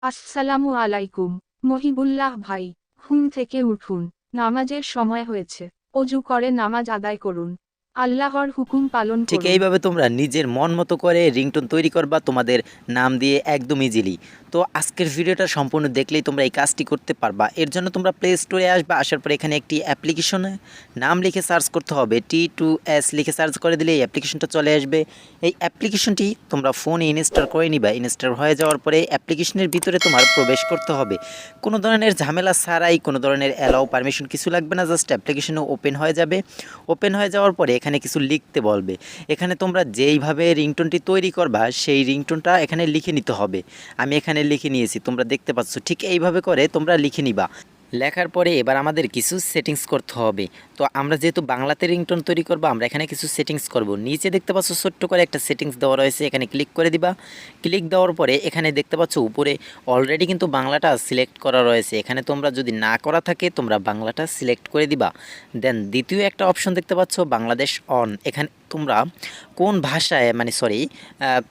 আসসালামু আলাইকুম। মহিবুল্লাহ ভাই, ঘুম থেকে উঠুন, নামাজের সময় হয়েছে। অজু করে নামাজ আদায় করুন, আল্লাহর হুকুম পালন ঠিক করুন। এইভাবে তোমরা নিজের মন মতো করে রিংটোন তৈরি করবা তোমাদের নাম দিয়ে একদম ইজিলি। তো আজকের ভিডিওটা সম্পূর্ণ দেখলেই তোমরা এই কাজটি করতে পারবা। এর জন্য তোমরা প্লে স্টোরে আসবা, আসার পর এখানে একটি অ্যাপ্লিকেশনে নাম লিখে সার্চ করতে হবে। T2S লিখে সার্চ করে দিলে এই অ্যাপ্লিকেশনটা চলে আসবে। এই অ্যাপ্লিকেশনটি তোমরা ফোনে ইনস্টল করে নিবা। ইনস্টল হয়ে যাওয়ার পরে অ্যাপ্লিকেশনের ভিতরে তোমার প্রবেশ করতে হবে। কোনো ধরনের ঝামেলা ছাড়াই, কোনো ধরনের অ্যালাউ পারমিশন কিছু লাগবে না, জাস্ট অ্যাপ্লিকেশনে ওপেন হয়ে যাবে। ওপেন হয়ে যাওয়ার পরে এখানে কিছু লিখতে বলবে। এখানে তোমরা যেইভাবে রিংটোনটি তৈরি করবা সেই রিংটোনটা এখানে লিখে নিতে হবে। আমি এখানে লিখে নিয়েছি, তোমরা দেখতে পাচ্ছ। ঠিক এইভাবে করে তোমরা লিখে নিবা। লেখার পরে এবার আমাদের কিছু সেটিংস করতে হবে। তো আমরা যেহেতু বাংলাতে রিংটোন তৈরি করবো, আমরা এখানে কিছু সেটিংস করব। নিচে দেখতে পাচ্ছ ছোট্ট করে একটা সেটিংস দেওয়া রয়েছে, এখানে ক্লিক করে দিবা। ক্লিক দেওয়ার পরে এখানে দেখতে পাচ্ছ উপরে অলরেডি কিন্তু বাংলাটা সিলেক্ট করা রয়েছে। এখানে তোমরা যদি না করা থাকে তোমরা বাংলাটা সিলেক্ট করে দিবা। দেন দ্বিতীয় একটা অপশন দেখতে পাচ্ছ বাংলাদেশ অন। এখানে তোমরা কোন ভাষায়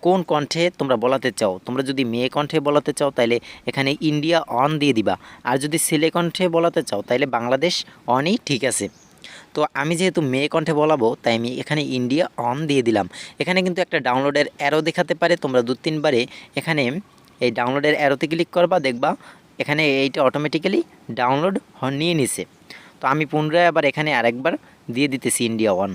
কোন কণ্ঠে তোমরা বলাতে চাও। তোমরা যদি মেয়ে কণ্ঠে বলাতে চাও তাহলে এখানে ইন্ডিয়া অন দিয়ে দিবা। আর যদি ছেলে কণ্ঠে বলাতে চাও তাহলে বাংলাদেশ অনই ঠিক আছে। তো আমি যেহেতু মেয়ে কণ্ঠে বলাবো তাই আমি এখানে ইন্ডিয়া অন দিয়ে দিলাম। এখানে কিন্তু একটা ডাউনলোডের অ্যারো দেখাতে পারে, তোমরা 2-3 বারে এখানে এই ডাউনলোডের অ্যারোতে ক্লিক করবা, দেখবা এখানে এইটা অটোমেটিক্যালি ডাউনলোড নিয়ে নিছে। তো আমি পুনরায় আবার এখানে আরেকবার দিয়ে দিতেছি ইন্ডিয়া ওয়ান।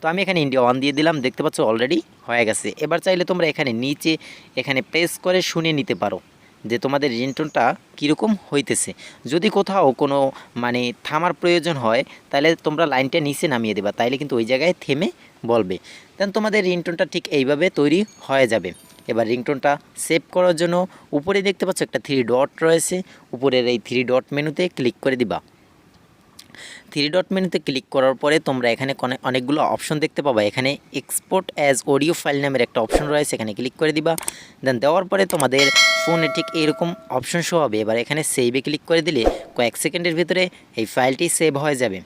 তো আমি এখানে ইন্ডিয়া ওয়ান দিয়ে দিলাম, দেখতে পাচ্ছ অলরেডি হয়ে গেছে। এবার চাইলে তোমরা এখানে নিচে এখানে প্রেস করে শুনে নিতে পারো যে তোমাদের রিংটোনটা কীরকম হইতেছে। যদি কোথাও কোনো থামার প্রয়োজন হয় তাহলে তোমরা লাইনটা নিচে নামিয়ে দেবা, তাইলে কিন্তু ওই জায়গায় থেমে বলবে। দেন তোমাদের রিংটোনটা ঠিক এইভাবে তৈরি হয়ে যাবে। এবার রিংটোনটা সেভ করার জন্য উপরে দেখতে পাচ্ছ একটা 3 ডট রয়েছে, উপরের এই 3 ডট মেনুতে ক্লিক করে দিবা। 3 ডট মেনুতে ক্লিক করার পরে তোমরা এখানে অনেকগুলো অপশন দেখতে পাবা। এখানে এক্সপোর্ট অ্যাজ অডিও ফাইল নামের একটা অপশন রয়েছে, এখানে ক্লিক করে দিবা। দেন দেওয়ার পরে তোমাদের ফোনে ঠিক এরকম অপশন শো হবে। এবার এখানে সেভে ক্লিক করে দিলে কয়েক সেকেন্ডের ভিতরে এই ফাইলটি সেভ হয়ে যাবে।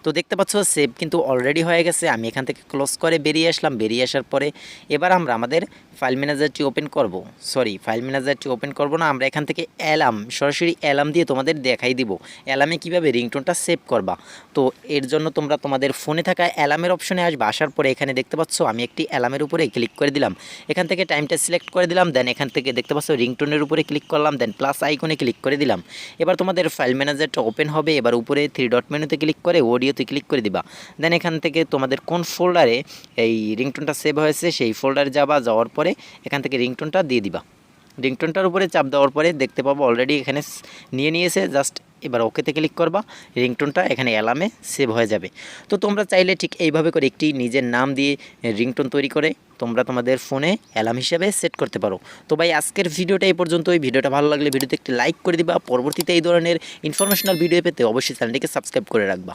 তো দেখতে পাচ্ছ সেভ কিন্তু অলরেডি হয়ে গেছে। আমি এখান থেকে ক্লোজ করে বেরিয়ে আসলাম। বেরিয়ে আসার পরে এবার আমরা আমাদের ফাইল ম্যানেজারটি ওপেন করব। ফাইল ম্যানেজারটি ওপেন করব না, আমরা এখান থেকে সরাসরি অ্যালার্ম দিয়ে তোমাদের দেখাই দিব অ্যালার্মে কীভাবে রিংটোনটা সেভ করবা। তো এর জন্য তোমরা তোমাদের ফোনে থাকা অ্যালার্মের অপশনে আসবে। আসার পরে এখানে দেখতে পাচ্ছ আমি একটি অ্যালার্মের উপরে ক্লিক করে দিলাম। এখান থেকে টাইমটা সিলেক্ট করে দিলাম। দেন এখান থেকে দেখতে পাচ্ছ রিংটোনের উপরে ক্লিক করলাম। দেন প্লাস আইকনে ক্লিক করে দিলাম। এবার তোমাদের ফাইল ম্যানেজারটা ওপেন হবে। এবার উপরে 3 ডট মেনুতে ক্লিক করে অডিওতে ক্লিক করে দিবা। দেন এখান থেকে তোমাদের কোন ফোল্ডারে এই রিংটোনটা সেভ হয়েছে সেই ফোল্ডারে যাওয়ার পরে এখান থেকে রিংটোনটা দিয়ে দিবা। রিংটোনটার উপরে চাপ দেওয়ার পরে দেখতে পাবো অলরেডি এখানে নিয়েছে। জাস্ট এবার ওকেতে ক্লিক করবা, রিংটোনটা এখানে অ্যালার্মে সেভ হয়ে যাবে। তো তোমরা চাইলে ঠিক এইভাবে করে একটি নিজের নাম দিয়ে রিংটোন তৈরি করে তোমরা তোমাদের ফোনে অ্যালার্ম হিসাবে সেট করতে পারো। তো ভাই আজকের ভিডিওটা এই পর্যন্ত। এই ভিডিওটা ভালো লাগলে ভিডিওতে একটি লাইক করে দিবা। পরবর্তীতে এই ধরনের ইনফরমেশনাল ভিডিও পেতে অবশ্যই চ্যানেলটিকে সাবস্ক্রাইব করে রাখবা।